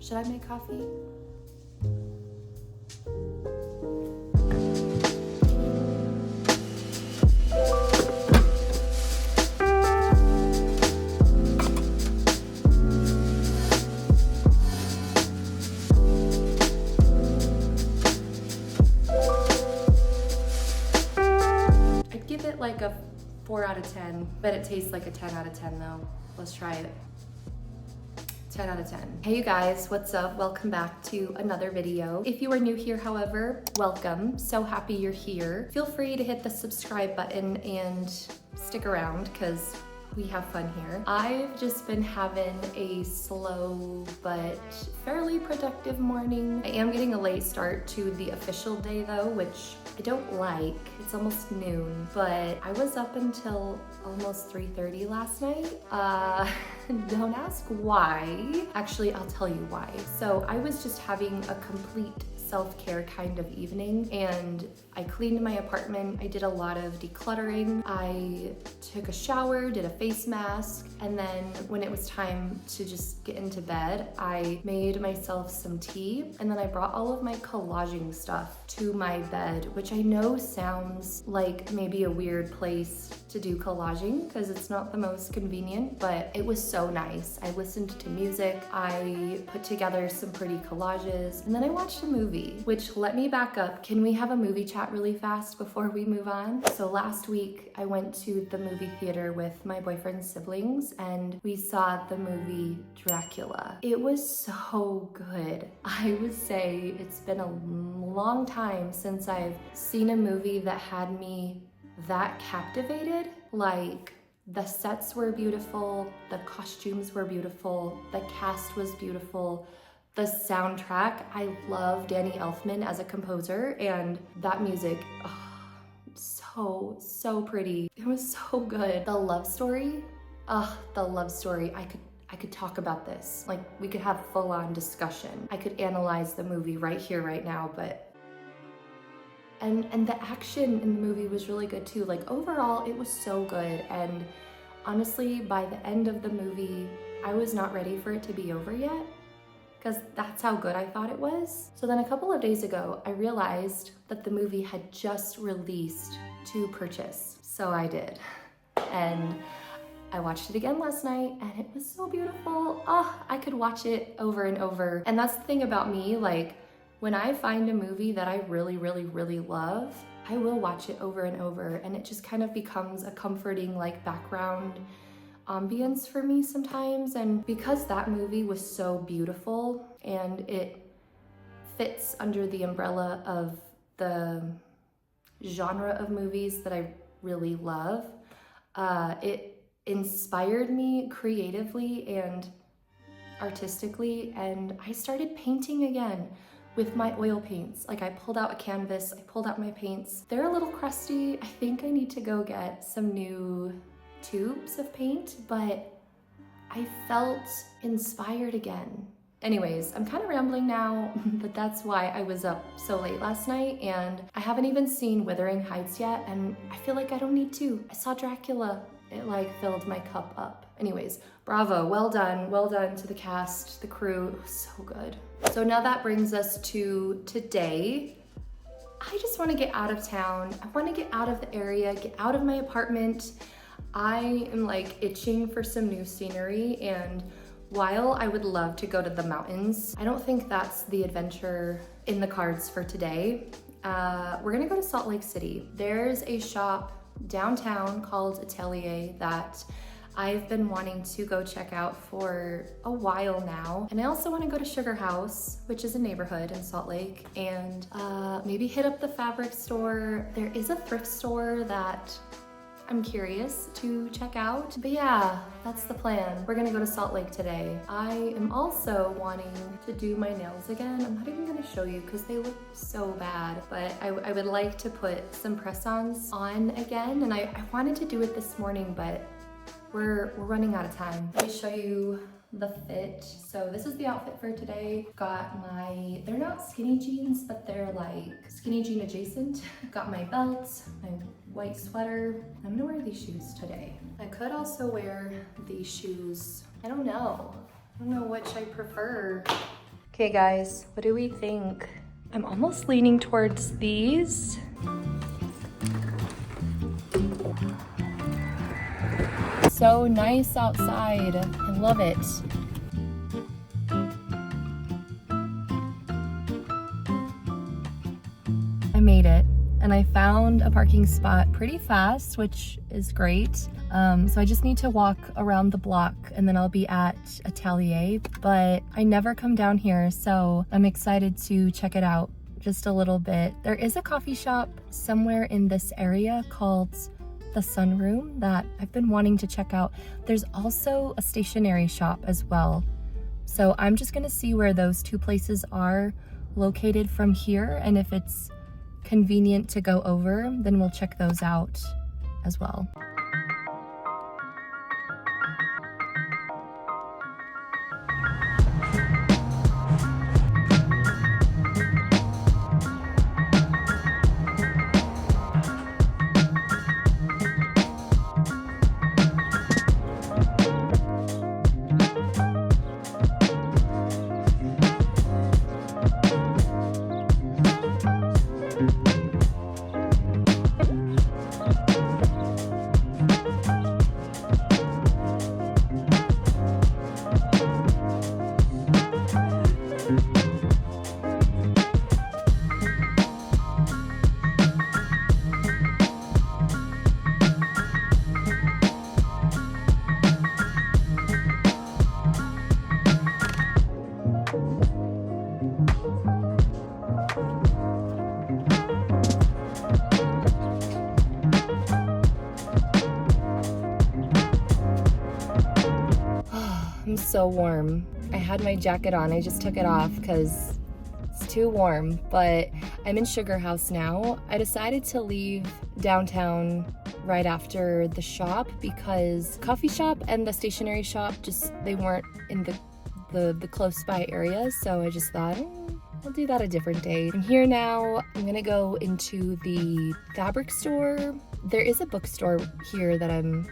Should I make coffee? I'd give it like a 4 out of 10, but it tastes like a 10 out of 10 though. Let's try it. 10 out of 10. Hey you guys, what's up? Welcome back to another video. If you are new here, however, welcome. So happy you're here. Feel free to hit the subscribe button and stick around because we have fun here. I've just been having a slow but fairly productive morning. I am getting a late start to the official day though, which I don't like. It's almost noon, but I was up until almost 3:30 last night. Don't ask why. Actually, I'll tell you why. So I was just having a complete self-care kind of evening and I cleaned my apartment. I did a lot of decluttering. I took a shower, did a face mask, and then when it was time to just get into bed, I made myself some tea and then I brought all of my collaging stuff to my bed, which I know sounds like maybe a weird place to do collaging because it's not the most convenient, but it was so nice. I listened to music, I put together some pretty collages, and then I watched a movie, which let me back up. Can we have a movie chat really fast before we move on? So last week I went to the movie theater with my boyfriend's siblings and we saw the movie Dracula. It was so good. I would say it's been a long time since I've seen a movie that had me that captivated. Like, the sets were beautiful, the costumes were beautiful, the cast was beautiful, the soundtrack. I love Danny Elfman as a composer, and that music, so pretty. It was so good. The love story, the love story. I could talk about this. Like, we could have full-on discussion. I could analyze the movie right here, right now, but and the action in the movie was really good too. Like, overall, it was so good. And honestly, by the end of the movie, I was not ready for it to be over yet because that's how good I thought it was. So then a couple of days ago, I realized that the movie had just released to purchase. So I did. And I watched it again last night and it was so beautiful. I could watch it over and over. And that's the thing about me, like, when I find a movie that I really love, I will watch it over and over, and it just kind of becomes a comforting, like, background ambience for me sometimes. And because that movie was so beautiful and it fits under the umbrella of the genre of movies that I really love, it inspired me creatively and artistically, and I started painting again with my oil paints. Like, I pulled out a canvas, I pulled out my paints. They're a little crusty. I think I need to go get some new tubes of paint, but I felt inspired again. Anyways, I'm kind of rambling now, but that's why I was up so late last night, and I haven't even seen Wuthering Heights yet, and I feel like I don't need to. I saw Dracula. It like filled my cup up. Anyways, bravo, well done to the cast, the crew. It was so good. So now that brings us to today. I just want to get out of town. I want to get out of the area, get out of my apartment. I am like itching for some new scenery, and while I would love to go to the mountains, I don't think that's the adventure in the cards for today. We're gonna go to Salt Lake City. There's a shop downtown called Atelier that I've been wanting to go check out for a while now. And I also want to go to Sugar House, which is a neighborhood in Salt Lake, and maybe hit up the fabric store. There is a thrift store that I'm curious to check out. But yeah, that's the plan. We're gonna go to Salt Lake today. I am also wanting to do my nails again. I'm not even gonna show you because they look so bad, but I would like to put some press-ons on again. And I wanted to do it this morning, but we're running out of time. Let me show you the fit. So this is the outfit for today. Got my, they're not skinny jeans, but they're like skinny jean adjacent. Got my belt, my white sweater. I'm gonna wear these shoes today. I could also wear these shoes. I don't know which I prefer. Okay guys, what do we think? I'm almost leaning towards these. So nice outside, I love it. I made it, and I found a parking spot pretty fast, which is great. So I just need to walk around the block and then I'll be at Atelier, but I never come down here, so I'm excited to check it out just a little bit. There is a coffee shop somewhere in this area called the Sunroom that I've been wanting to check out. There's also a stationery shop as well. So I'm just gonna see where those two places are located from here, and if it's convenient to go over, then we'll check those out as well. I'm so warm. I had my jacket on, I just took it off because it's too warm, but I'm in Sugar House now. I decided to leave downtown right after the shop because coffee shop and the stationery shop they weren't in the close by area, so I just thought, I'll do that a different day. I'm here now. I'm gonna go into the fabric store. There is a bookstore here that I'm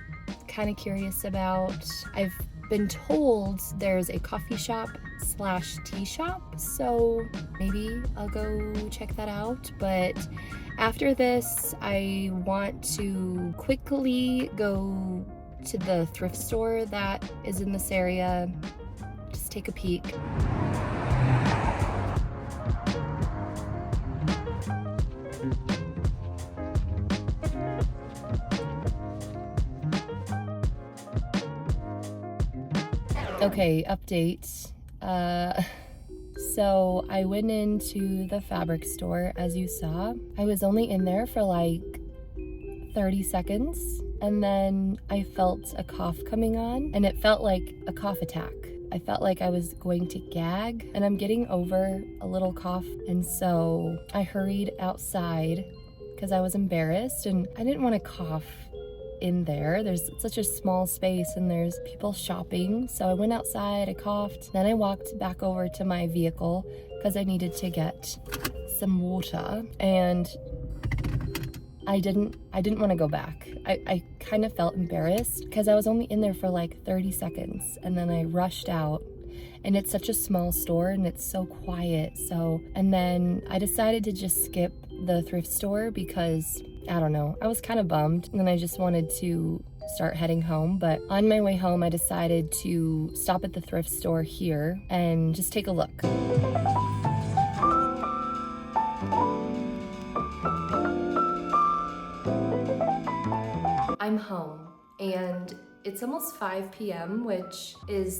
kind of curious about. I've been told there's a coffee shop / tea shop, so maybe I'll go check that out. But after this, I want to quickly go to the thrift store that is in this area, just take a peek. Okay, update. So I went into the fabric store, as you saw. I was only in there for like 30 seconds, and then I felt a cough coming on, and it felt like a cough attack. I felt like I was going to gag, and I'm getting over a little cough, and so I hurried outside because I was embarrassed, and I didn't want to cough in there. There's such a small space and there's people shopping. So I went outside, I coughed, then I walked back over to my vehicle because I needed to get some water, and I didn't want to go back. I kind of felt embarrassed because I was only in there for like 30 seconds and then I rushed out, and it's such a small store and it's so quiet. And then I decided to just skip the thrift store because I don't know, I was kind of bummed and I just wanted to start heading home. But on my way home, I decided to stop at the thrift store here and just take a look. I'm home and it's almost 5 p.m., which is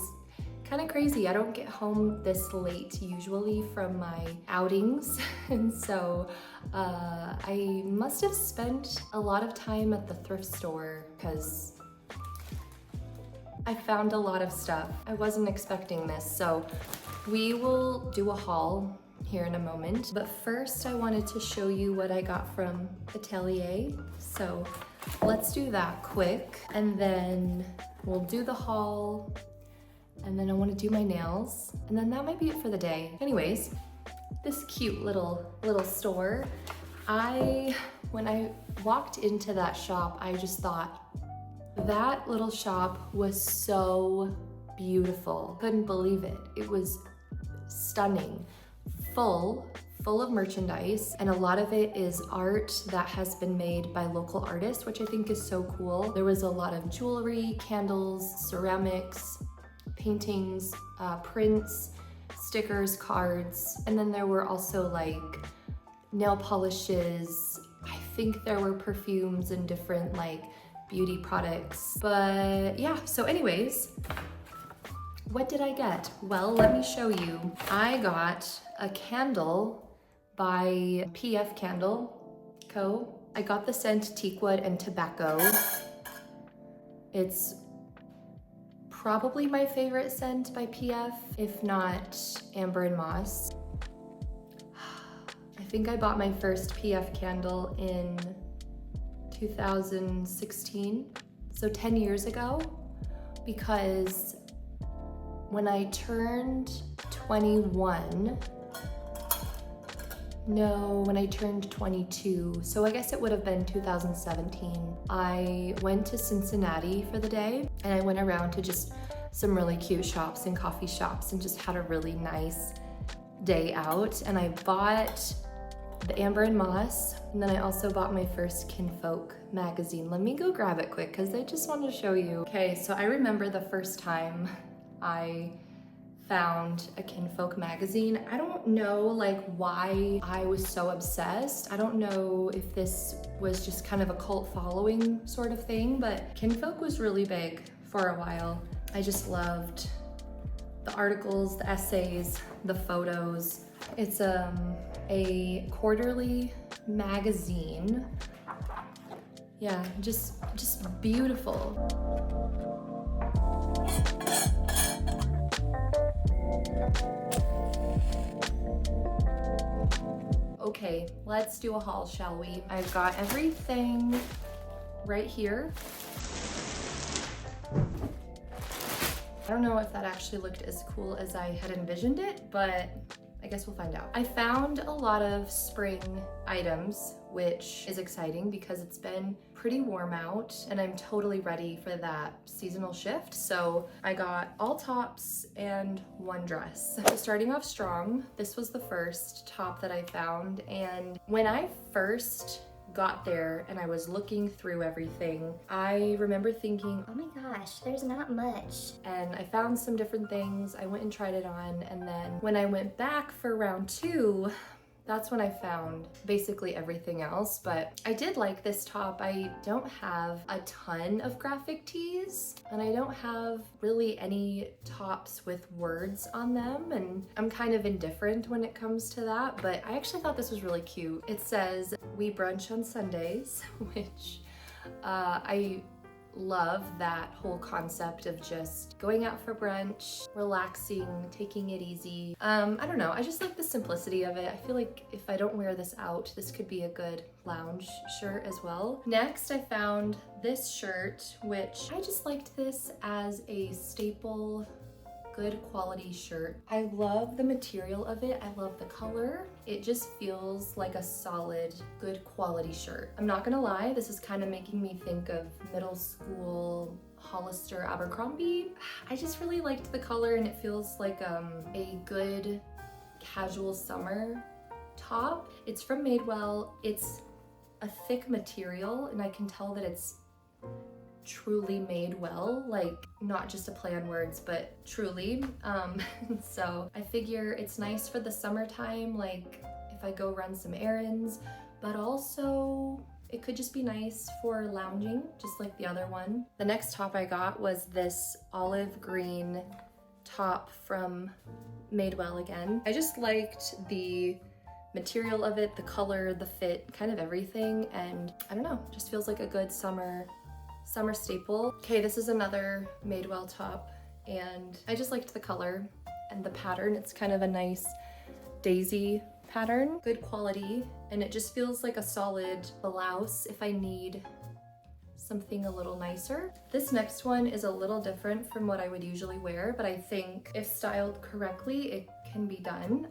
kind of crazy. I don't get home this late usually from my outings, and so I must have spent a lot of time at the thrift store because I found a lot of stuff. I wasn't expecting this, so we will do a haul here in a moment. But first I wanted to show you what I got from Atelier. So let's do that quick and then we'll do the haul, and then I want to do my nails, and then that might be it for the day. Anyways, this cute little store. When I walked into that shop, I just thought that little shop was so beautiful. Couldn't believe it. It was stunning, full of merchandise, and a lot of it is art that has been made by local artists, which I think is so cool. There was a lot of jewelry, candles, ceramics, paintings, prints, stickers, cards, and then there were also like nail polishes. I think there were perfumes and different like beauty products. But yeah, so anyways, what did I get? Well, let me show you. I got a candle by PF Candle Co. I got the scent Teakwood and Tobacco. It's probably my favorite scent by PF, if not Amber and Moss. I think I bought my first PF candle in 2016, so 10 years ago, because when I turned 21, when I turned 22, so I guess it would have been 2017, I went to Cincinnati for the day, and I went around to just some really cute shops and coffee shops and just had a really nice day out. And I bought the Amber and Moss, and then I also bought my first Kinfolk magazine. Let me go grab it quick because I just want to show you. Okay, so I remember the first time I found a Kinfolk magazine. I don't know like why I was so obsessed. I don't know if this was just kind of a cult following sort of thing, but Kinfolk was really big for a while. I just loved the articles, the essays, the photos. It's a quarterly magazine. Yeah, just beautiful. Okay, let's do a haul, shall we? I've got everything right here. I don't know if that actually looked as cool as I had envisioned it, but I guess we'll find out. I found a lot of spring items, which is exciting because it's been pretty warm out and I'm totally ready for that seasonal shift. So I got all tops and one dress. So starting off strong, this was the first top that I found. And when I first got there and I was looking through everything, I remember thinking, oh my gosh, there's not much. And I found some different things. I went and tried it on, and then when I went back for round 2, that's when I found basically everything else. But I did like this top. I don't have a ton of graphic tees, and I don't have really any tops with words on them, and I'm kind of indifferent when it comes to that, but I actually thought this was really cute. It says, "We brunch on Sundays," which I love that whole concept of just going out for brunch, relaxing, taking it easy. I don't know, I just like the simplicity of it. I feel like if I don't wear this out, this could be a good lounge shirt as well. Next, I found this shirt, which I just liked this as a staple, good quality shirt. I love the material of it. I love the color. It just feels like a solid, good quality shirt. I'm not gonna lie, this is kind of making me think of middle school Hollister Abercrombie. I just really liked the color, and it feels like a good casual summer top. It's from Madewell. It's a thick material, and I can tell that it's truly made well, like not just a play on words, but truly. So I figure it's nice for the summertime, like if I go run some errands, but also it could just be nice for lounging, just like the other one. The next top I got was this olive green top from Madewell again. I just liked the material of it, the color, the fit, kind of everything, and I don't know, just feels like a good summer staple. Okay, this is another Madewell top, and I just liked the color and the pattern. It's kind of a nice daisy pattern, good quality, and it just feels like a solid blouse if I need something a little nicer. This next one is a little different from what I would usually wear, but I think if styled correctly, it can be done.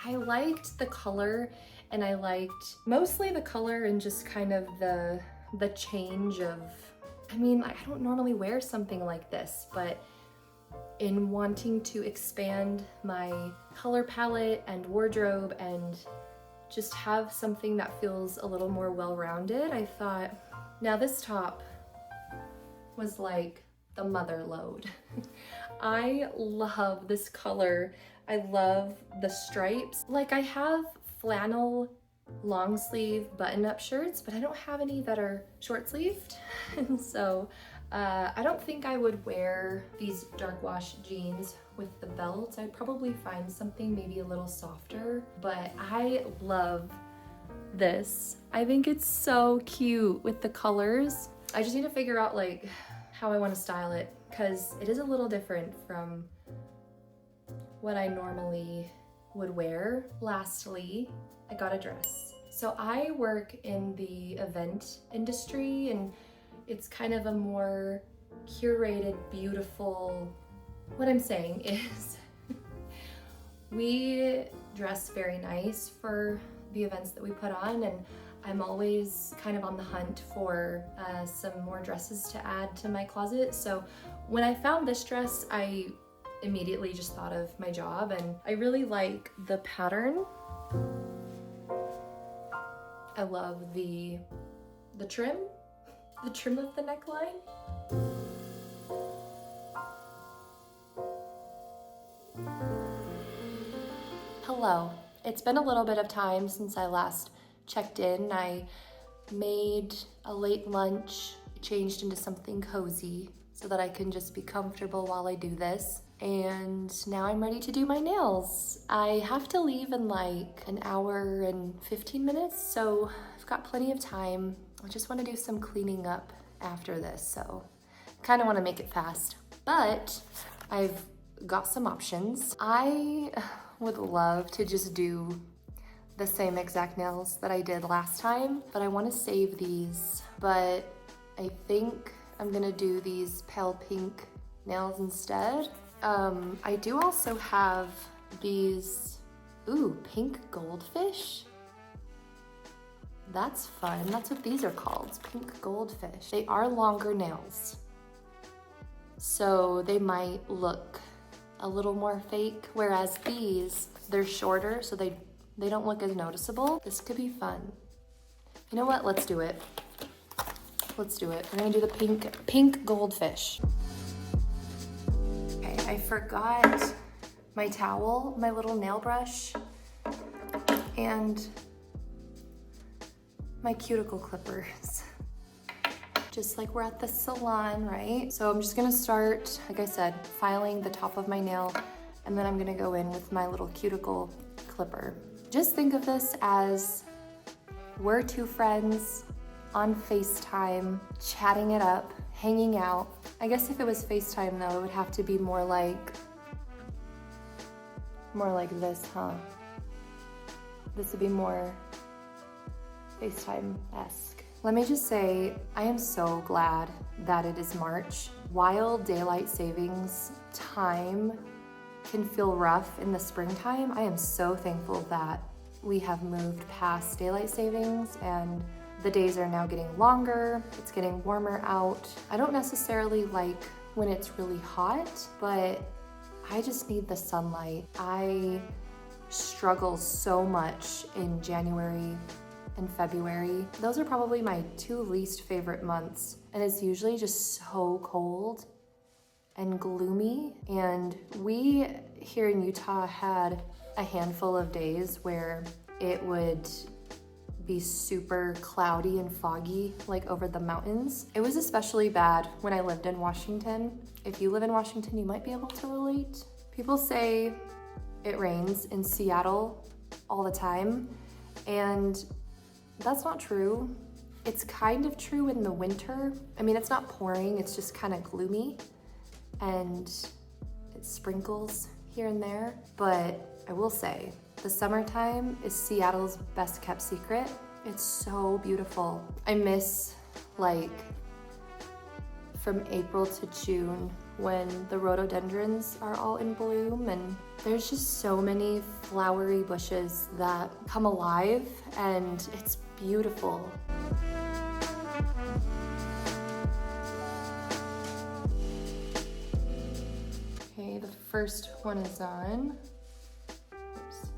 I liked the color, and I liked mostly the color and just kind of the change of, I mean, I don't normally wear something like this, but in wanting to expand my color palette and wardrobe and just have something that feels a little more well-rounded, I thought, now this top was like the mother load. I love this color. I love the stripes. Like, I have flannel long sleeve button-up shirts, but I don't have any that are short sleeved. And so I don't think I would wear these dark wash jeans with the belt. I'd probably find something maybe a little softer, but I love this. I think it's so cute with the colors. I just need to figure out like how I want to style it, because it is a little different from what I normally would wear. Lastly, I got a dress. So I work in the event industry, and it's kind of a more curated, beautiful, what I'm saying is we dress very nice for the events that we put on, and I'm always kind of on the hunt for some more dresses to add to my closet. So when I found this dress, I immediately just thought of my job, and I really like the pattern. I love the trim of the neckline. Hello. It's been a little bit of time since I last checked in. I made a late lunch, changed into something cozy so that I can just be comfortable while I do this. And now I'm ready to do my nails. I have to leave in like an hour and 15 minutes, so I've got plenty of time. I just want to do some cleaning up after this, so I kind of want to make it fast. But I've got some options. I would love to just do the same exact nails that I did last time, but I want to save these. But I think I'm gonna do these pale pink nails instead. I do also have these, pink goldfish. That's fun. That's what these are called, pink goldfish. They are longer nails, so they might look a little more fake, whereas these, they're shorter, so they don't look as noticeable. This could be fun. You know what? Let's do it. Let's do it. We're gonna do the pink goldfish. Okay, I forgot my towel, my little nail brush, and my cuticle clippers. Just like we're at the salon, right? So I'm just gonna start, like I said, filing the top of my nail, and then I'm gonna go in with my little cuticle clipper. Just think of this as we're two friends on FaceTime, chatting it up, hanging out. I guess if it was FaceTime though, it would have to be more like this, huh? This would be more FaceTime-esque. Let me just say, I am so glad that it is March. While daylight savings time can feel rough in the springtime, I am so thankful that we have moved past daylight savings and the days are now getting longer. It's getting warmer out. I don't necessarily like when it's really hot, but I just need the sunlight. I struggle so much in January and February. Those are probably my two least favorite months, and it's usually just so cold and gloomy. And we here in Utah had a handful of days where it would be super cloudy and foggy, like over the mountains. It was especially bad when I lived in Washington. If you live in Washington, you might be able to relate. People say it rains in Seattle all the time, and that's not true. It's kind of true in the winter. I mean, it's not pouring, it's just kind of gloomy, and it sprinkles here and there. But I will say, the summertime is Seattle's best kept secret. It's so beautiful. I miss like from April to June when the rhododendrons are all in bloom, and there's just so many flowery bushes that come alive, and it's beautiful. Okay, the first one is on. Oops.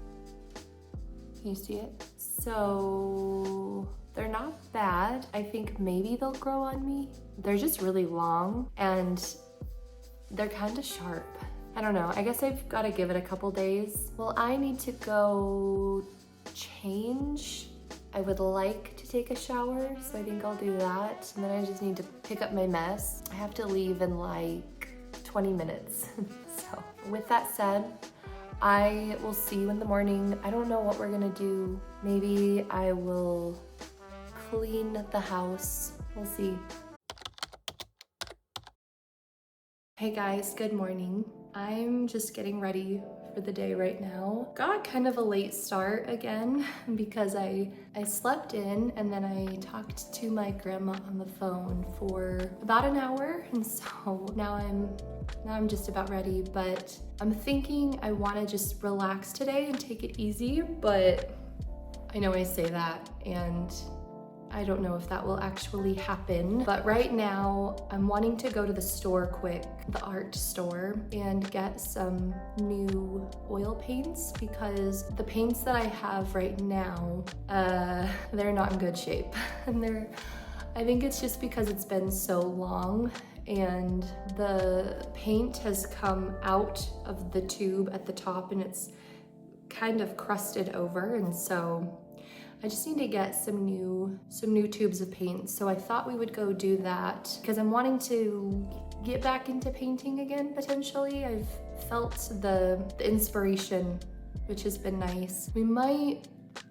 Can you see it? So they're not bad. I think maybe they'll grow on me. They're just really long and they're kind of sharp. I don't know, I guess I've got to give it a couple days. Well, I need to go change. I would like to take a shower, so I think I'll do that. And then I just need to pick up my mess. I have to leave in like 20 minutes. So with that said, I will see you in the morning. I don't know what we're gonna do. Maybe I will clean the house. We'll see. Hey guys, good morning. I'm just getting ready for the day right now. Got kind of a late start again because I slept in and then I talked to my grandma on the phone for about an hour, and so now I'm just about ready, but I'm thinking I want to just relax today and take it easy, but I know I say that and I don't know if that will actually happen, but right now I'm wanting to go to the store quick, the art store, and get some new oil paints because the paints that I have right now, they're not in good shape. And I think it's just because it's been so long and the paint has come out of the tube at the top and it's kind of crusted over, and so I just need to get some new tubes of paint. So I thought we would go do that because I'm wanting to get back into painting again potentially. I've felt the inspiration, which has been nice. We might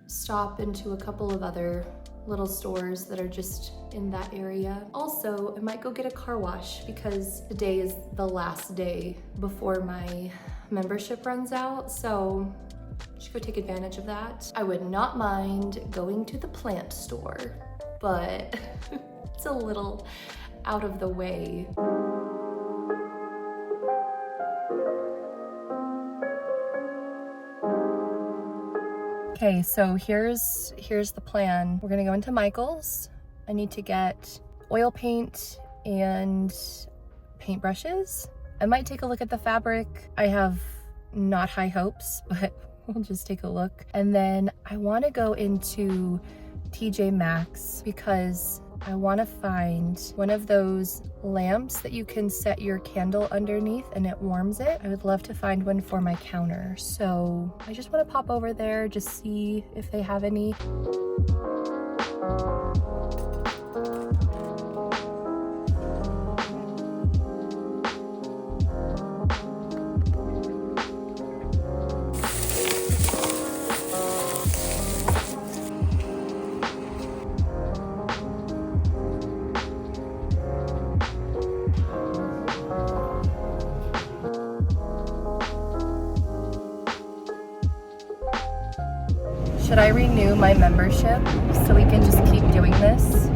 stop into a couple of other little stores that are just in that area. Also, I might go get a car wash because today is the last day before my membership runs out. So should go take advantage of that. I would not mind going to the plant store, but it's a little out of the way. Okay, so here's the plan. We're gonna go into Michael's. I need to get oil paint and paintbrushes. I might take a look at the fabric. I have not high hopes, but we'll just take a look. And then I want to go into TJ Maxx because I want to find one of those lamps that you can set your candle underneath and it warms it. I would love to find one for my counter. So I just want to pop over there, just see if they have any. Should I renew my membership so we can just keep doing this?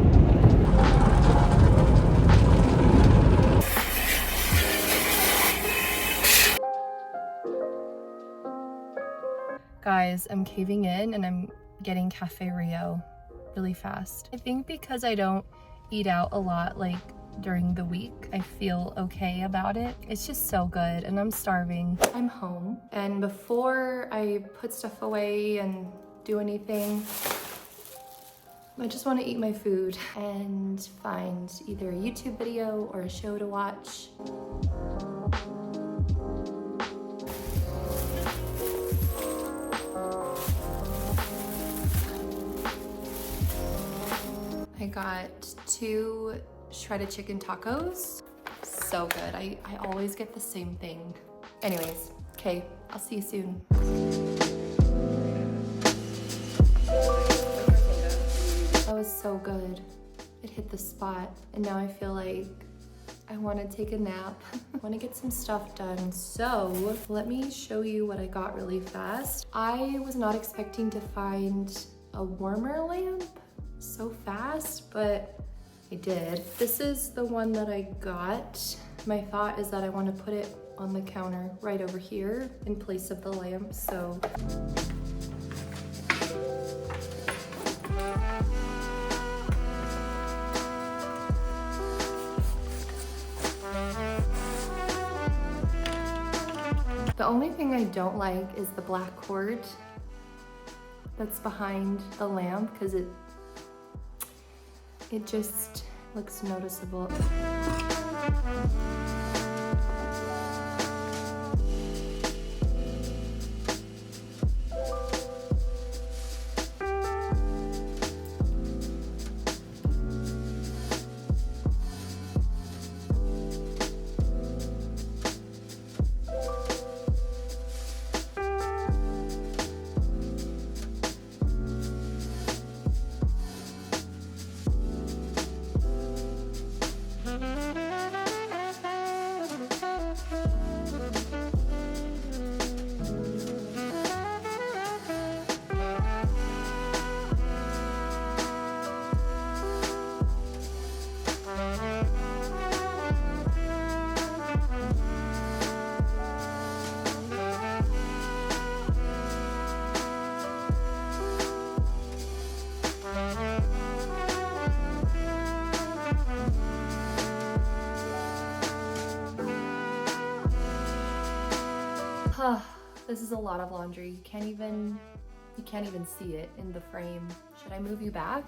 Guys, I'm caving in and I'm getting Cafe Rio really fast. I think because I don't eat out a lot like during the week, I feel okay about it. It's just so good and I'm starving. I'm home, and before I put stuff away and do anything, I just want to eat my food and find either a YouTube video or a show to watch. I got 2 shredded chicken tacos. So good. I always get the same thing. Anyways, okay, I'll see you soon. That was so good. It hit the spot, and now I feel like I want to take a nap. I want to get some stuff done. So let me show you what I got really fast. I was not expecting to find a warmer lamp so fast, but I did. This is the one that I got. My thought is that I want to put it on the counter right over here in place of the lamp, so. The only thing I don't like is the black cord that's behind the lamp because it just looks noticeable. This is a lot of laundry. You can't even see it in the frame. Should I move you back?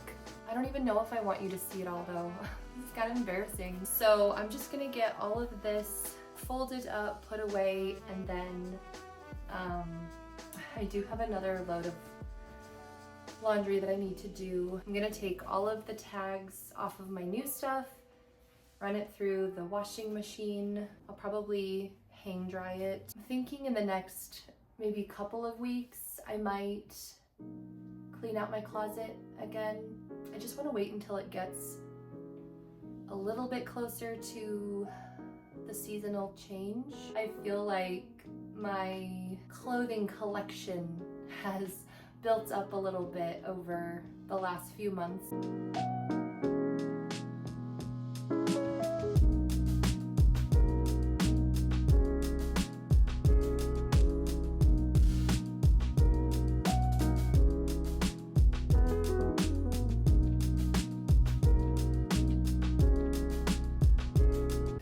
I don't even know if I want you to see it all though. It's kind of embarrassing. So I'm just gonna get all of this folded up, put away, and then I do have another load of laundry that I need to do. I'm gonna take all of the tags off of my new stuff, run it through the washing machine. I'll probably hang dry it. I'm thinking in the next maybe couple of weeks I might clean out my closet again. I just want to wait until it gets a little bit closer to the seasonal change. I feel like my clothing collection has built up a little bit over the last few months.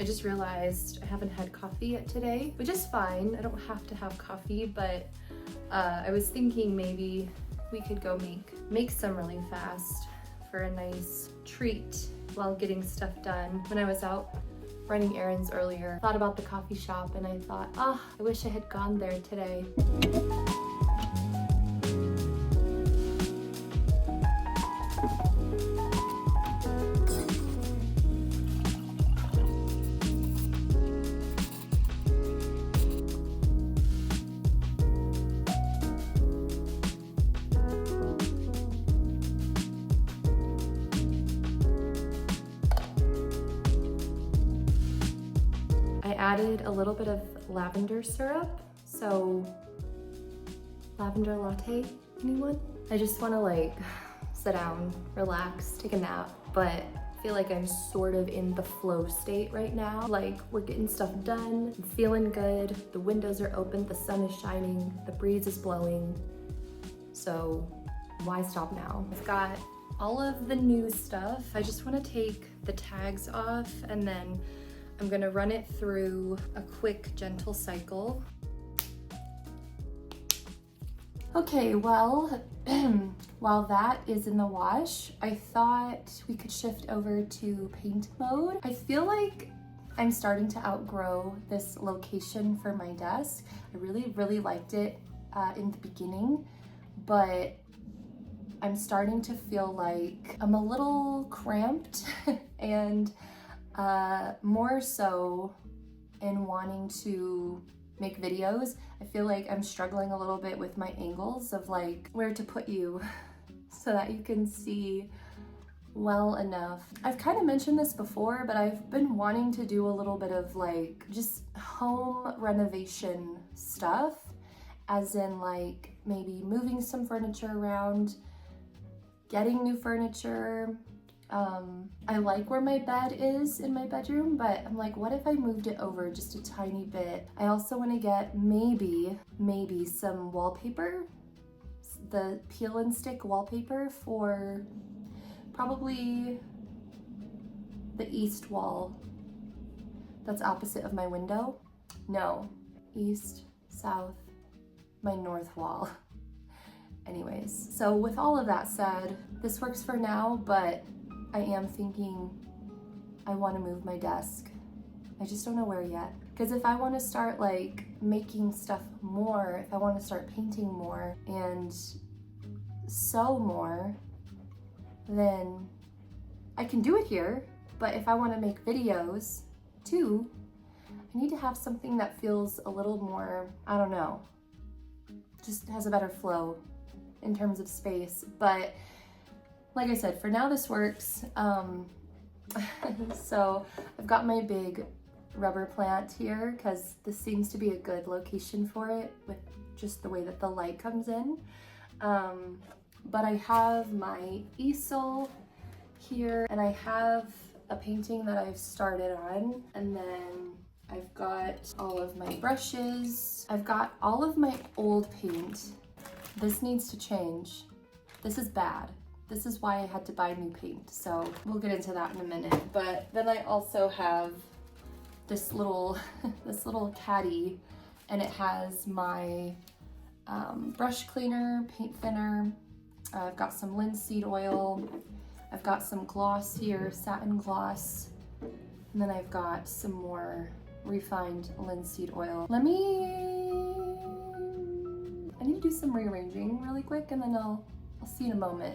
Just realized I haven't had coffee yet today, which is fine. I don't have to have coffee, but I was thinking maybe we could go make some really fast for a nice treat while getting stuff done. When I was out running errands earlier, I thought about the coffee shop and I thought, I wish I had gone there today. I added a little bit of lavender syrup, so lavender latte, anyone? I just want to like sit down, relax, take a nap, but I feel like I'm sort of in the flow state right now. Like we're getting stuff done, I'm feeling good, the windows are open, the sun is shining, the breeze is blowing, so why stop now? I've got all of the new stuff. I just want to take the tags off and then I'm gonna run it through a quick, gentle cycle. Okay, well, while that is in the wash, I thought we could shift over to paint mode. I feel like I'm starting to outgrow this location for my desk. I really liked it in the beginning, but I'm starting to feel like I'm a little cramped and more so in wanting to make videos. I feel like I'm struggling a little bit with my angles of like where to put you so that you can see well enough. I've kind of mentioned this before, but I've been wanting to do a little bit of like just home renovation stuff, as in like maybe moving some furniture around, getting new furniture. I like where my bed is in my bedroom, but I'm like, what if I moved it over just a tiny bit? I also want to get maybe some wallpaper, the peel and stick wallpaper for probably the east wall that's opposite of my window. No, east, south, my north wall. Anyways, so with all of that said, this works for now, but I am thinking I want to move my desk. I just don't know where yet. Because if I want to start like making stuff more, if I want to start painting more and sew more, then I can do it here. But if I want to make videos too, I need to have something that feels a little more, I don't know, just has a better flow in terms of space. But like I said, for now this works. So I've got my big rubber plant here because this seems to be a good location for it with just the way that the light comes in. But I have my easel here and I have a painting that I've started on, and then I've got all of my brushes. I've got all of my old paint. This needs to change. This is bad. This is why I had to buy new paint. So we'll get into that in a minute. But then I also have this little, this little caddy, and it has my brush cleaner, paint thinner. I've got some linseed oil. I've got some gloss here, satin gloss. And then I've got some more refined linseed oil. I need to do some rearranging really quick, and then I'll see you in a moment.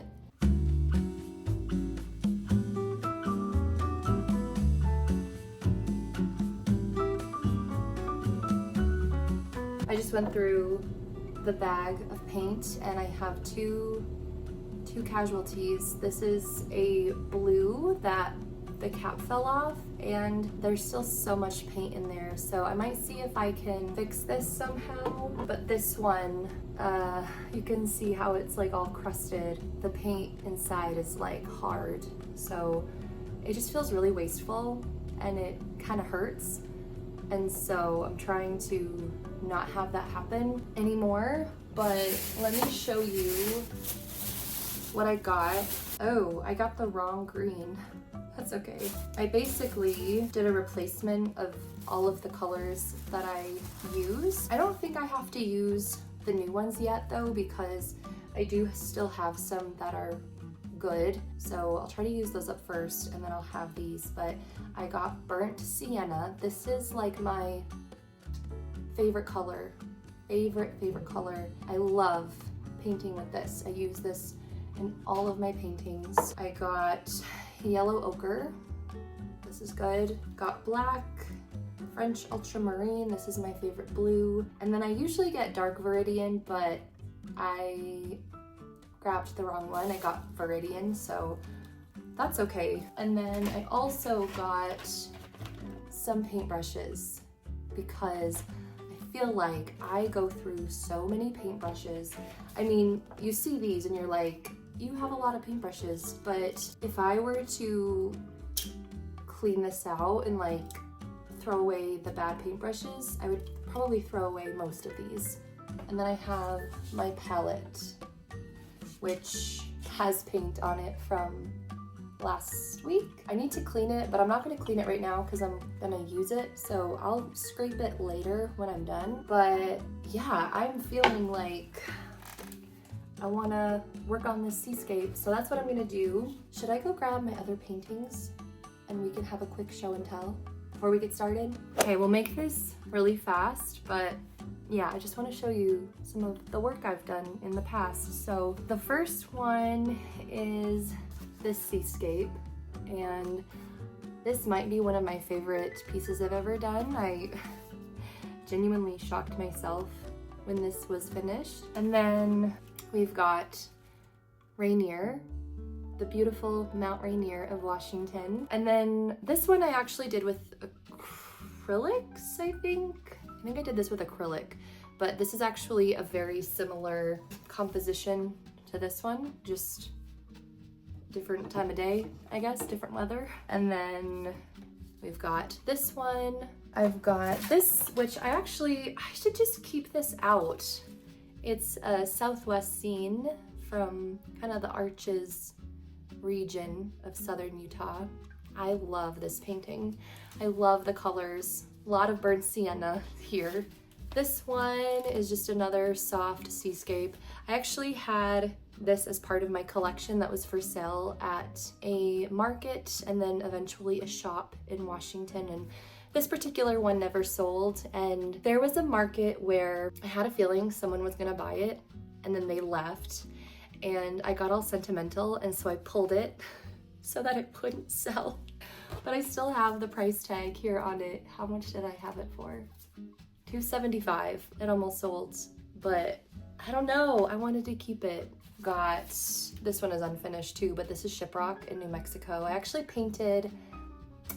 I just went through the bag of paint and I have two casualties. This is a blue that the cap fell off, and there's still so much paint in there, so I might see if I can fix this somehow. But this one, you can see how it's like all crusted. The paint inside is like hard, so it just feels really wasteful and it kind of hurts. And so I'm trying to not have that happen anymore. But let me show you what I got. Oh, I got the wrong green. That's okay. I basically did a replacement of all of the colors that I use. I don't think I have to use the new ones yet though, because I do still have some that are good. So I'll try to use those up first and then I'll have these. But I got burnt sienna. This is like my favorite color. Favorite color. I love painting with this. I use this in all of my paintings. I got yellow ochre. This is good. Got black, French ultramarine. This is my favorite blue. And then I usually get dark viridian, but I grabbed the wrong one. I got viridian, so that's okay. And then I also got some paintbrushes because I feel like I go through so many paintbrushes. I mean, you see these and you're like, you have a lot of paintbrushes, but if I were to clean this out and like throw away the bad paintbrushes, I would probably throw away most of these. And then I have my palette, which has paint on it from last week. I need to clean it, but I'm not gonna clean it right now because I'm gonna use it. So I'll scrape it later when I'm done. But yeah, I'm feeling like I wanna work on this seascape. So that's what I'm gonna do. Should I go grab my other paintings and we can have a quick show and tell before we get started? Okay, we'll make this really fast, but yeah, I just want to show you some of the work I've done in the past. So the first one is this seascape, and this might be one of my favorite pieces I've ever done. I genuinely shocked myself when this was finished. And then we've got Rainier, the beautiful Mount Rainier of Washington. And then this one I actually did with acrylics, I think I did this with acrylic, but this is actually a very similar composition to this one, just different time of day, I guess, different weather. And then we've got this one. I've got this, which I should just keep this out. It's a Southwest scene from kind of the Arches region of southern Utah. I love this painting. I love the colors. A lot of burnt sienna here. This one is just another soft seascape. I actually had this as part of my collection that was for sale at a market and then eventually a shop in Washington, and this particular one never sold. And there was a market where I had a feeling someone was gonna buy it and then they left, and I got all sentimental, and so I pulled it so that it wouldn't sell. But I still have the price tag here on it. How much did I have it for? $2.75. It almost sold, but I don't know. I wanted to keep it. Got, this one is unfinished too, but this is Shiprock in New Mexico. I actually painted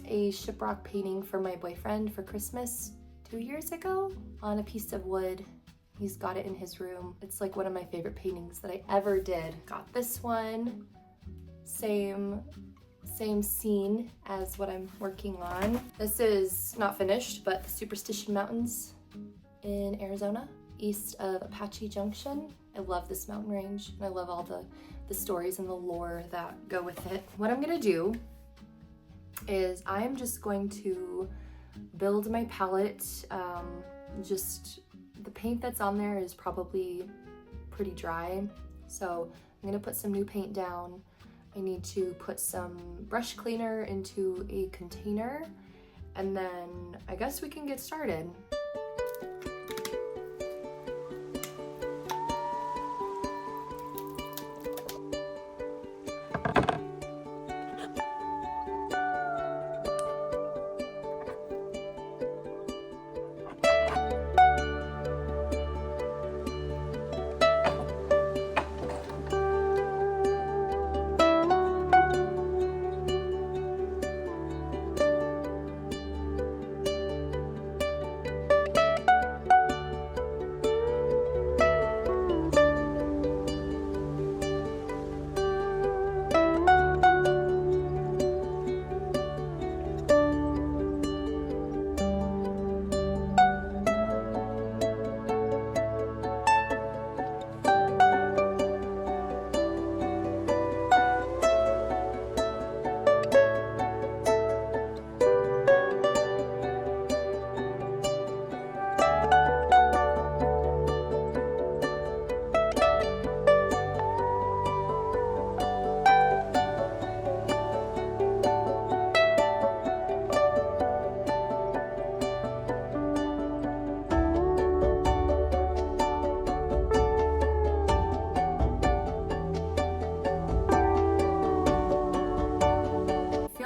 a Shiprock painting for my boyfriend for Christmas 2 years ago on a piece of wood. He's got it in his room. It's like one of my favorite paintings that I ever did. Got this one, same scene as what I'm working on. This is not finished, but the Superstition Mountains in Arizona, east of Apache Junction. I love this mountain range, and I love all the stories and the lore that go with it. What I'm gonna do is I'm just going to build my palette. Just the paint that's on there is probably pretty dry, so I'm gonna put some new paint down. I need to put some brush cleaner into a container, and then I guess we can get started.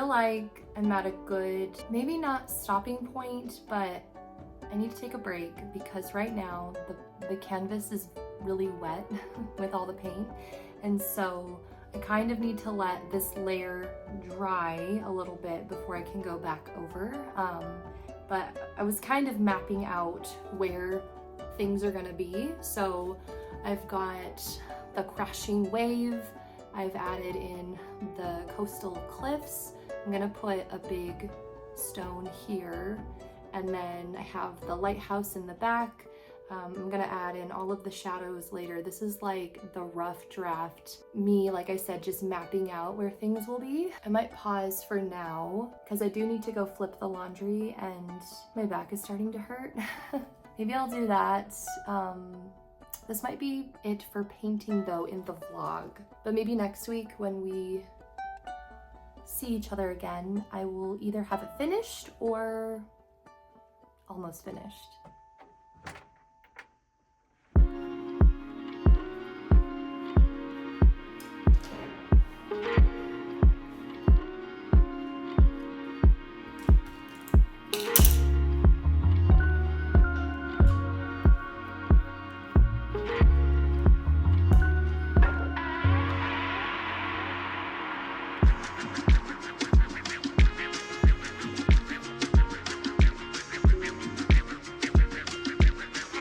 Like I'm at a good, maybe not stopping point, but I need to take a break because right now the canvas is really wet with all the paint, and so I kind of need to let this layer dry a little bit before I can go back over. But I was kind of mapping out where things are gonna be. So I've got the crashing wave, I've added in the coastal cliffs. I'm gonna put a big stone here, and then I have the lighthouse in the back. I'm gonna add in all of the shadows later. This is like the rough draft. Me, like I said, just mapping out where things will be. I might pause for now because I do need to go flip the laundry and my back is starting to hurt. Maybe I'll do that. This might be it for painting though in the vlog, but maybe next week when we see each other again, I will either have it finished or almost finished.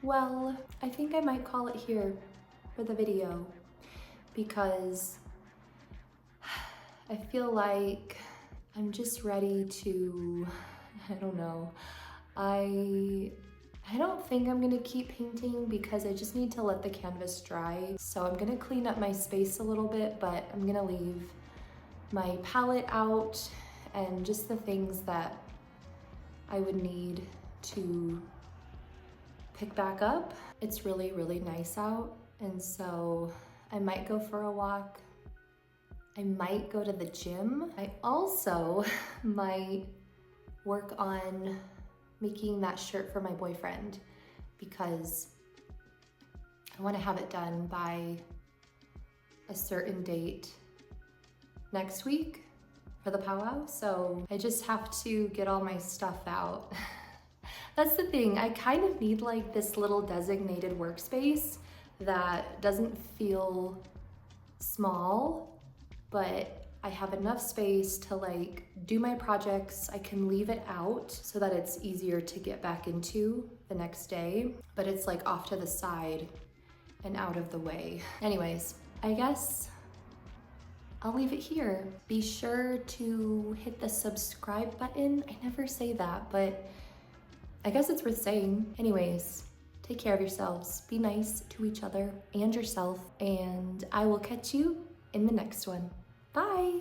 Well, I think I might call it here for the video because I feel like I'm just ready to, I don't know. I don't think I'm gonna keep painting because I just need to let the canvas dry. So I'm gonna clean up my space a little bit, but I'm gonna leave my palette out and just the things that I would need to pick back up. It's really, really nice out, and so I might go for a walk. I might go to the gym. I also might work on making that shirt for my boyfriend because I want to have it done by a certain date next week for the powwow. So I just have to get all my stuff out. That's the thing, I kind of need like this little designated workspace that doesn't feel small, but I have enough space to like do my projects. I can leave it out so that it's easier to get back into the next day, but it's like off to the side and out of the way. Anyways, I guess I'll leave it here. Be sure to hit the subscribe button. I never say that, but I guess it's worth saying. Anyways, take care of yourselves. Be nice to each other and yourself, and I will catch you in the next one. Bye.